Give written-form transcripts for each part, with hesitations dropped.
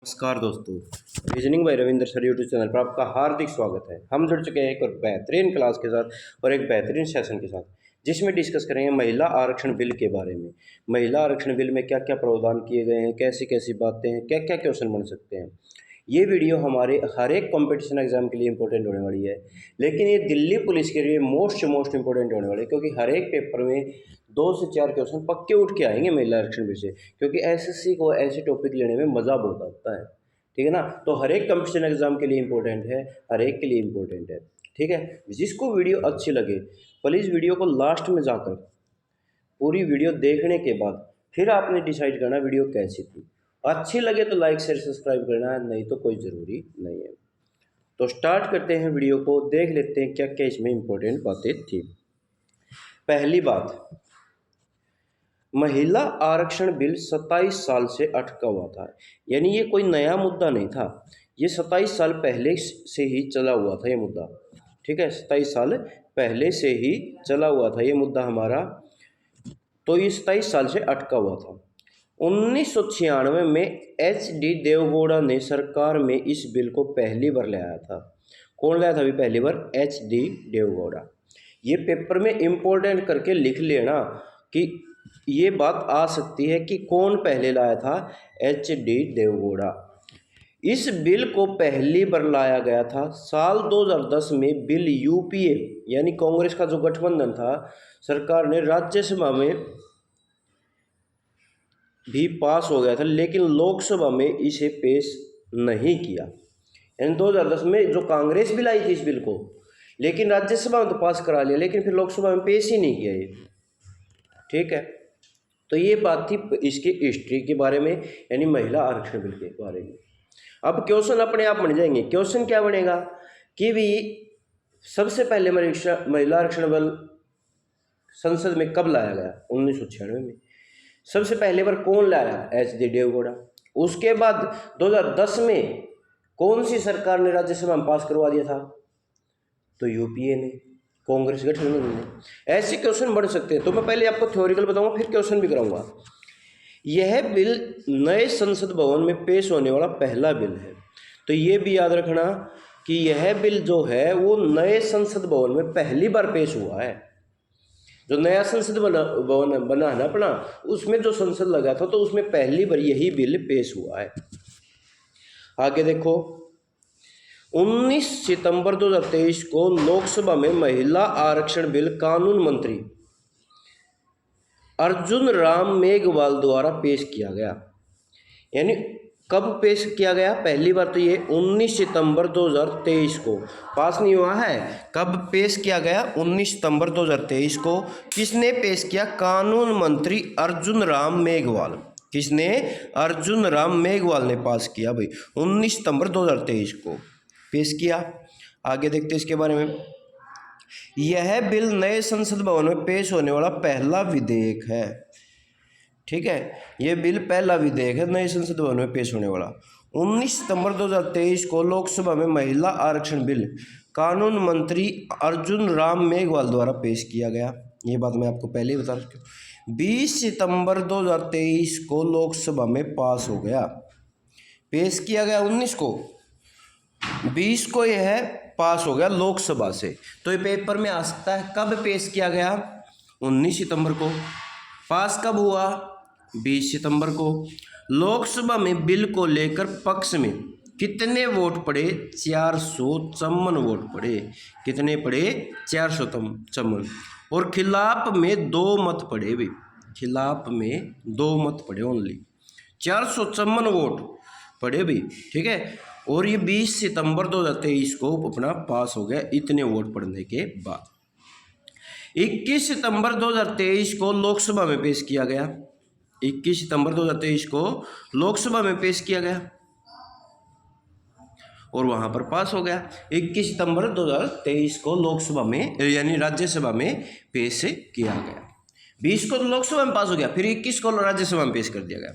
नमस्कार दोस्तों, reasoning bye Ravindra sir YouTube channel पर आपका हार्दिक स्वागत है। हम जुड़ चुके हैं एक और बेहतरीन क्लास के साथ और एक बेहतरीन सेशन के साथ, जिसमें डिस्कस करेंगे महिला आरक्षण बिल के बारे में। महिला आरक्षण बिल में क्या क्या प्रावधान किए गए हैं, कैसी कैसी बातें हैं, क्या क्या क्वेश्चन बन सकते हैं। ये वीडियो हमारे हर एक कंपटीशन एग्जाम के लिए इंपॉर्टेंट होने वाली है, लेकिन ये दिल्ली पुलिस के लिए मोस्ट इंपॉर्टेंट होने वाली है, क्योंकि हर एक पेपर में 2 से 4 क्वेश्चन पक्के उठ के आएंगे महिला आरक्षण विषय, क्योंकि एसएससी को ऐसे टॉपिक लेने में मज़ा बहुत आता है। ठीक है ना। तो हर एक कंपटीशन एग्जाम के लिए इंपॉर्टेंट है, हर एक के लिए इंपॉर्टेंट है। ठीक है। जिसको वीडियो अच्छी लगे प्लीज़ वीडियो को लास्ट में जाकर पूरी वीडियो देखने के बाद फिर आपने डिसाइड करना वीडियो कैसी थी। अच्छी लगे तो लाइक शेयर सब्सक्राइब करना है, नहीं तो कोई ज़रूरी नहीं है। तो स्टार्ट करते हैं वीडियो को, देख लेते हैं क्या क्या इसमें इंपॉर्टेंट बातें थी। पहली बात, महिला आरक्षण बिल 27 साल से अटका हुआ था। यानी ये कोई नया मुद्दा नहीं था, ये 27 साल पहले से ही चला हुआ था ये मुद्दा। ठीक है, 27 साल पहले से ही चला हुआ था ये मुद्दा हमारा, तो ये 27 साल से अटका हुआ था। 1996 में HD देवगौड़ा ने सरकार में इस बिल को पहली बार ले आया था। कौन लाया था अभी पहली बार? HD देवगौड़ा। ये पेपर में इम्पोर्टेंट करके लिख लेना कि ये बात आ सकती है कि कौन पहले लाया था? HD देवगौड़ा। इस बिल को पहली बार लाया गया था साल 2010 में। बिल UPA यानी कांग्रेस का जो गठबंधन था, सरकार ने राज्यसभा में भी पास हो गया था, लेकिन लोकसभा में इसे पेश नहीं किया। यानी 2010 में जो कांग्रेस भी लाई थी इस बिल को, लेकिन राज्यसभा में तो पास करा लिया, लेकिन फिर लोकसभा में पेश ही नहीं किया ये। ठीक है, तो ये बात थी इसकी हिस्ट्री के बारे में, यानी महिला आरक्षण बिल के बारे में। अब क्वेश्चन अपने आप बन जाएंगे। क्वेश्चन क्या बनेगा कि भी सबसे पहले महिला आरक्षण बिल संसद में कब लाया गया? 1996 में। सबसे पहले बार कौन लाया? HD देवगौड़ा। उसके बाद 2010 में कौन सी सरकार ने राज्यसभा में पास करवा दिया था? तो UPA ने, कांग्रेस गठबंधन ने। ऐसे क्वेश्चन बढ़ सकते हैं। तो मैं पहले आपको थ्योरिकल बताऊंगा, फिर क्वेश्चन भी कराऊंगा। यह बिल नए संसद भवन में पेश होने वाला पहला बिल है। तो ये भी याद रखना कि यह बिल जो है वो नए संसद भवन में पहली बार पेश हुआ है। जो नया संसद भवन बना है ना अपना, उसमें जो संसद लगा था, तो उसमें पहली बार यही बिल पेश हुआ है। आगे देखो, 19 सितंबर 2023 को लोकसभा में महिला आरक्षण बिल कानून मंत्री अर्जुन राम मेघवाल द्वारा पेश किया गया। यानी कब पेश किया गया? पहली बार तो ये 19 सितंबर 2023 को। पास नहीं हुआ है। कब पेश किया गया? 19 सितंबर 2023 को। किसने पेश किया? कानून मंत्री अर्जुन राम मेघवाल। किसने? अर्जुन राम मेघवाल ने पास किया भाई, 19 सितंबर 2023 को पेश किया। आगे देखते हैं इसके बारे में। यह बिल नए संसद भवन में पेश होने वाला पहला विधेयक है। ठीक है, ये बिल पहला विधेयक है नए संसद भवन में पेश होने वाला। 19 सितंबर 2023 को लोकसभा में महिला आरक्षण बिल कानून मंत्री अर्जुन राम मेघवाल द्वारा पेश किया गया। ये बात मैं आपको पहले ही बता चुका हूँ। 20 सितंबर 2023 को लोकसभा में पास हो गया। पेश किया गया 19 को, 20 को यह पास हो गया लोकसभा से। तो ये पेपर में आ सकता है कब पेश किया गया? 19 सितंबर को। पास कब हुआ? 20 सितंबर को। लोकसभा में बिल को लेकर पक्ष में कितने वोट पड़े? 454 वोट पड़े। कितने पड़े? 454। और खिलाफ में 2 मत पड़े भी। खिलाफ में 2 मत पड़े ओनली। 454 वोट पड़े भी। ठीक है, और ये 20 सितंबर 2023 को अपना पास हो गया इतने वोट पड़ने के बाद। 21 सितंबर 2023 को लोकसभा में पेश किया गया। 21 सितंबर 2023 को लोकसभा में पेश किया गया और वहां पर पास हो गया। 21 सितंबर 2023 को लोकसभा में यानी राज्यसभा में पेश किया गया। 20 को लोकसभा में पास हो गया, फिर 21 को राज्यसभा में पेश कर दिया गया।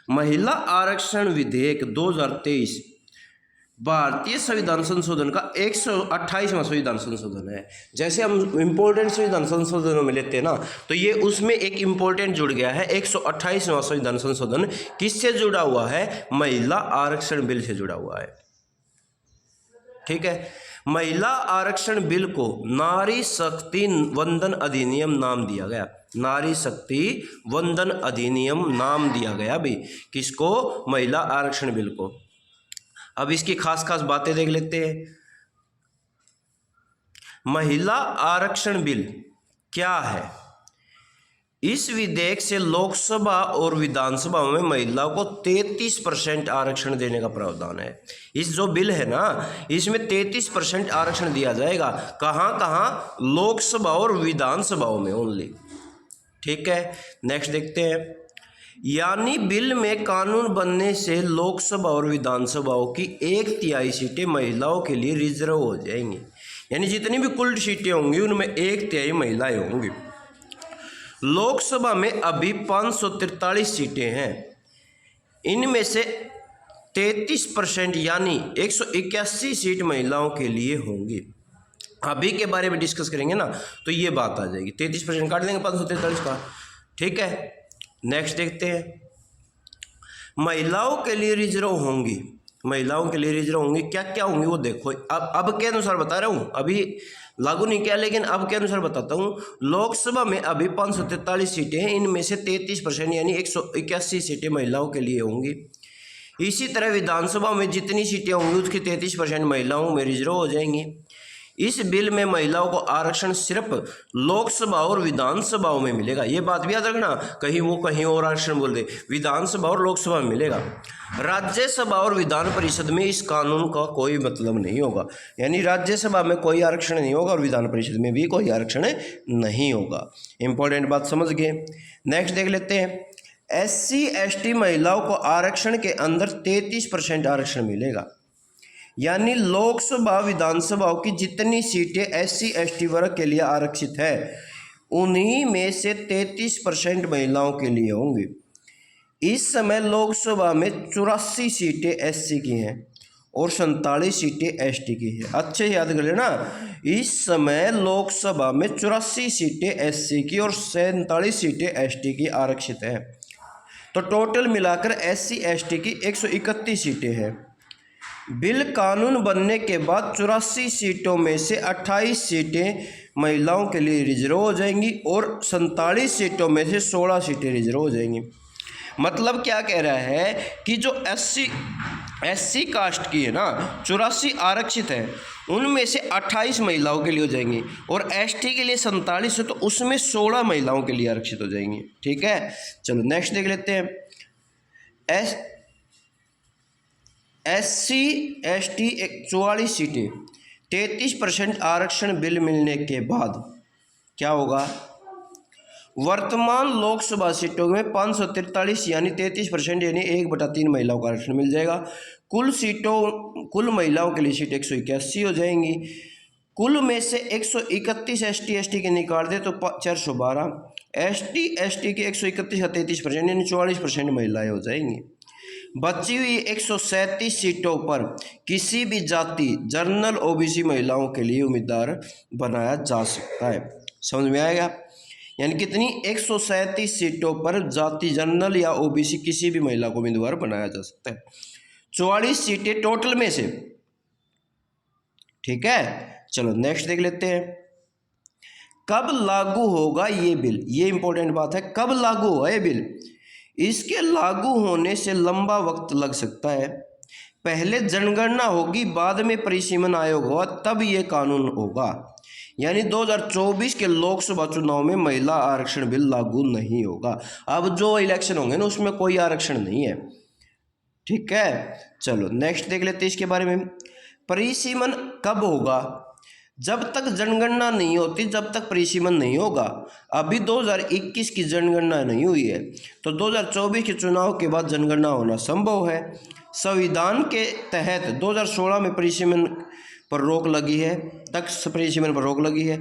महिला आरक्षण विधेयक 2023 भारतीय संविधान संशोधन का 128वां संविधान संशोधन है। जैसे हम इम्पोर्टेंट संविधान संशोधनों में लेते हैं ना, तो ये उसमें एक इम्पोर्टेंट जुड़ गया है। 128वां संविधान संशोधन किससे जुड़ा हुआ है? महिला आरक्षण बिल से जुड़ा हुआ है। ठीक है, महिला आरक्षण बिल को नारी शक्ति वंदन अधिनियम नाम दिया गया। नारी शक्ति वंदन अधिनियम नाम दिया गया भी किसको? महिला आरक्षण बिल को। अब इसकी खास खास बातें देख लेते हैं। महिला आरक्षण बिल क्या है? इस विधेयक से लोकसभा और विधानसभा में महिलाओं को 33% आरक्षण देने का प्रावधान है। इस जो बिल है ना, इसमें 33% आरक्षण दिया जाएगा। कहाँ कहाँ? लोकसभा और विधानसभाओं में ओनली। ठीक है, नेक्स्ट देखते हैं। यानी बिल में कानून बनने से लोकसभा और विधानसभाओं की 1/3 सीटें महिलाओं के लिए रिजर्व हो जाएंगी। यानी जितनी भी कुल सीटें होंगी उनमें 1/3 महिलाएं होंगी। लोकसभा में अभी 543 सीटें हैं, इनमें से 33% यानी 181 सीट महिलाओं के लिए होंगी। अभी के बारे में डिस्कस करेंगे ना, तो ये बात आ जाएगी। 33% काट देंगे 543 का। ठीक है, नेक्स्ट देखते हैं। महिलाओं के लिए रिजर्व होंगी। महिलाओं के लिए रिजर्व होंगी, क्या क्या होंगी वो देखो। अब के अनुसार बता रहा हूँ, अभी लागू नहीं किया, लेकिन अब के अनुसार बताता हूँ। लोकसभा में अभी 543 सीटें हैं, इनमें से 33% यानी 181 सीटें महिलाओं के लिए होंगी। इसी तरह विधानसभा में जितनी सीटें होंगी उसकी 33% महिलाओं में रिजर्व हो जाएंगी। इस बिल में महिलाओं को आरक्षण सिर्फ लोकसभा और विधानसभाओं में मिलेगा। ये बात भी याद रखना, कहीं वो कहीं और आरक्षण बोल दे। विधानसभा और लोकसभा में मिलेगा। राज्यसभा और विधान परिषद में इस कानून का कोई मतलब नहीं होगा। यानी राज्यसभा में कोई आरक्षण नहीं होगा और विधान परिषद में भी कोई आरक्षण नहीं होगा। इंपॉर्टेंट बात समझ गए। नेक्स्ट देख लेते हैं। SC ST महिलाओं को आरक्षण के अंदर 33% आरक्षण मिलेगा। यानी लोकसभा विधानसभाओं की जितनी सीटें SC ST वर्ग के लिए आरक्षित है उन्हीं में से 33% महिलाओं के लिए होंगी। इस समय लोकसभा में 84 सीटें SC की हैं और 47 सीटें ST की हैं। अच्छे याद कर लेना, इस समय लोकसभा में 84 सीटें SC की और 47 सीटें ST की आरक्षित हैं। तो टोटल मिलाकर SC ST की 131 सीटें हैं। बिल कानून बनने के बाद 84 सीटों में से 28 सीटें महिलाओं के लिए रिजर्व हो जाएंगी और 47 सीटों में से 16 सीटें रिजर्व हो जाएंगी। मतलब क्या कह रहा है कि जो SC कास्ट की है ना, 84 आरक्षित हैं, उनमें से 28 महिलाओं के लिए हो जाएंगी और ST के लिए 47 है, तो उसमें 16 महिलाओं के लिए आरक्षित हो जाएंगी। ठीक है, चलो नेक्स्ट देख लेते हैं। SC ST 44 सीटें, 33% आरक्षण बिल मिलने के बाद क्या होगा? वर्तमान लोकसभा सीटों में 543 यानी 33% यानी 1/3 महिलाओं का आरक्षण मिल जाएगा। कुल महिलाओं के लिए सीट 181 हो जाएंगी। कुल में से 131 ST ST के निकाल दे तो 412। ST ST के 131 का 33% यानी 44% महिलाएं हो जाएंगी। बची हुई 137 सीटों पर किसी भी जाति जनरल OBC महिलाओं के लिए उम्मीदवार बनाया जा सकता है। समझ में आएगा? यानी कितनी? 137 सीटों पर जाति जनरल या OBC किसी भी महिला को उम्मीदवार बनाया जा सकता है। 44 सीटें टोटल में से। ठीक है, चलो नेक्स्ट देख लेते हैं। कब लागू होगा ये बिल? ये इंपॉर्टेंट बात है, कब लागू होगा ये बिल? इसके लागू होने से लंबा वक्त लग सकता है। पहले जनगणना होगी, बाद में परिसीमन आयोग होगा, तब ये कानून होगा। यानी 2024 के लोकसभा चुनाव में महिला आरक्षण बिल लागू नहीं होगा। अब जो इलेक्शन होंगे ना उसमें कोई आरक्षण नहीं है। ठीक है, चलो नेक्स्ट देख लेते हैं इसके बारे में। परिसीमन कब होगा? जब तक जनगणना नहीं होती जब तक परिसीमन नहीं होगा। अभी 2021 की जनगणना नहीं हुई है, तो 2024 के चुनाव के बाद जनगणना होना संभव है। संविधान के तहत 2016 में परिसीमन पर रोक लगी है, तक परिसीमन पर रोक लगी है।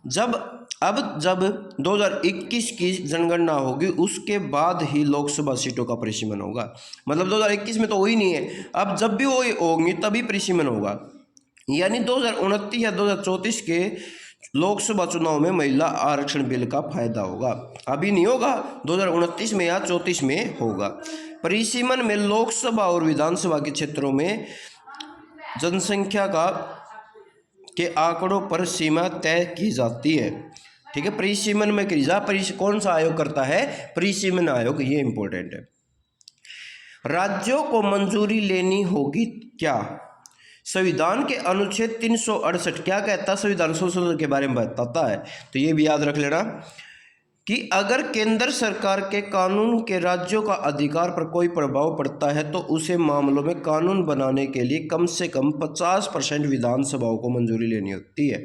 जब 2021 की जनगणना होगी उसके बाद ही लोकसभा सीटों का परिसीमन होगा। मतलब 2021 में तो हो ही नहीं है, अब जब भी वो होंगी तभी परिसीमन होगा। यानी 2029 या 2034 के लोकसभा चुनाव में महिला आरक्षण बिल का फायदा होगा। अभी नहीं होगा, 2029 में या 34 में होगा। परिसीमन में लोकसभा और विधानसभा के क्षेत्रों में जनसंख्या के आंकड़ों पर सीमा तय की जाती है। ठीक है, परिसीमन में कौन सा आयोग करता है? परिसीमन आयोग, ये इंपॉर्टेंट है। राज्यों को मंजूरी लेनी होगी क्या? संविधान के अनुच्छेद 368 क्या कहता है? संविधान संशोधन के बारे में बताता है, तो ये भी याद रख लेना कि अगर केंद्र सरकार के कानून के राज्यों का अधिकार पर कोई प्रभाव पड़ता है तो उसे मामलों में कानून बनाने के लिए कम से कम 50% विधानसभाओं को मंजूरी लेनी होती है।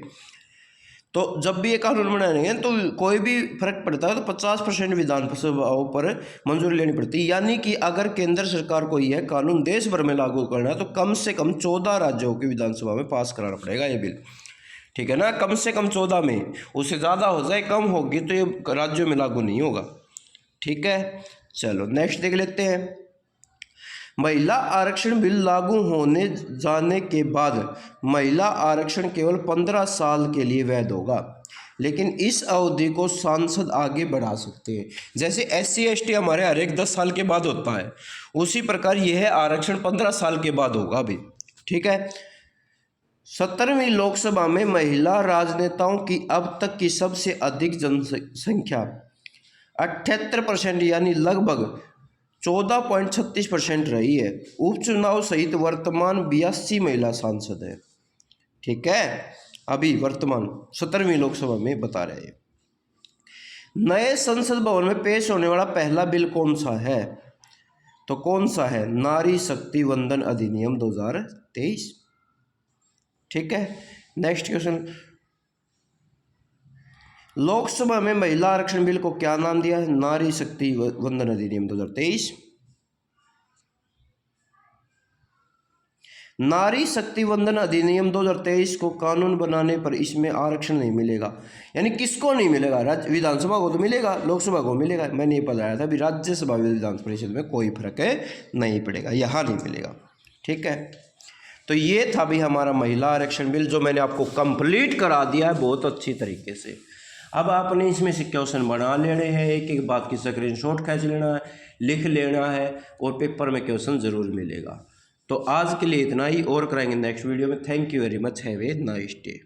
तो जब भी ये कानून बनाएंगे तो कोई भी फर्क पड़ता है तो 50% विधानसभाओं पर मंजूरी लेनी पड़ती है। यानी कि अगर केंद्र सरकार को यह कानून देश भर में लागू करना है तो कम से कम 14 राज्यों की विधानसभा में पास कराना पड़ेगा ये बिल। ठीक है ना, कम से कम 14 में, उससे ज़्यादा हो जाए कम होगी तो ये राज्यों में लागू नहीं होगा। ठीक है, चलो नेक्स्ट देख लेते हैं। महिला आरक्षण बिल लागू होने जाने के बाद महिला आरक्षण केवल 15 साल के लिए वैध होगा, लेकिन इस अवधि को सांसद आगे बढ़ा सकते हैं। जैसे SC ST हमारे हर एक 10 साल के बाद होता है, उसी प्रकार यह आरक्षण 15 साल के बाद होगा अभी। ठीक है, 17वीं लोकसभा में महिला राजनेताओं की अब तक की सबसे अधिक जनसंख्या 78% यानी लगभग 14.36% रही है। उपचुनाव सहित वर्तमान 82 महिला सांसद हैं। ठीक है, अभी वर्तमान 17वीं लोकसभा में बता रहे हैं। नए संसद भवन में पेश होने वाला पहला बिल कौन सा है? तो कौन सा है? नारी शक्ति वंदन अधिनियम 2023। ठीक है, नेक्स्ट क्वेश्चन, लोकसभा में महिला आरक्षण बिल को क्या नाम दिया है? नारी शक्ति वंदन अधिनियम 2023। नारी शक्ति वंदन अधिनियम 2023 को कानून बनाने पर इसमें आरक्षण नहीं मिलेगा। यानी किसको नहीं मिलेगा? राज्य विधानसभा को तो मिलेगा, लोकसभा को मिलेगा। मैंने ये बताया था अभी, राज्यसभा विधान परिषद में कोई फर्क नहीं पड़ेगा, यहाँ नहीं मिलेगा। ठीक है, तो ये था भी हमारा महिला आरक्षण बिल, जो मैंने आपको कंप्लीट करा दिया है बहुत अच्छी तरीके से। अब आपने इसमें से क्वेश्चन बना लेने हैं, एक एक बात की स्क्रीनशॉट खींच लेना है, लिख लेना है, और पेपर में क्वेश्चन ज़रूर मिलेगा। तो आज के लिए इतना ही, और कराएंगे नेक्स्ट वीडियो में। Thank you very much, have a nice day.